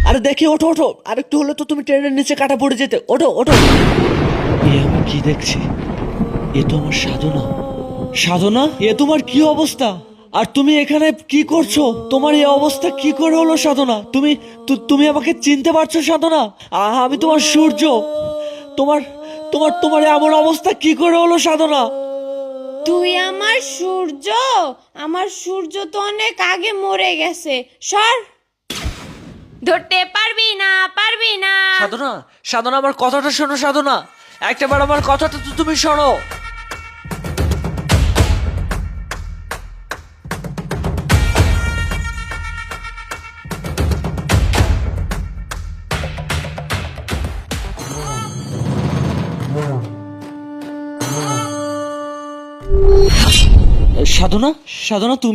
আরে দেখি, ওঠো ওঠো, আরেকটু হলে তো তুমি ট্রেনের নিচে কাটা পড়ে যেতে। ওঠো ওঠো। এ আমি কি দেখছি? এ তো আমার সাধনা। সাধনা, এ তোমার কি অবস্থা? আর তুমি এখানে কি করছো? তোমার এই অবস্থা কি করে হলো সাধনা? তুমি আমাকে চিনতে পারছো সাধনা? আমি তোমার সূর্য। তোমার তোমার এমন অবস্থা কি করে হলো সাধনা? তুই আমার সূর্য? আমার সূর্য তো অনেক আগে মরে গেছে। সর, ধরতে পারবি না, পারবি না। সাধনা, সাধনা, আমার কথাটা শোনো সাধনা। একটাবার আমার কথাটা তো তুমি শোনো। সাধনা, সাধনা, তুমি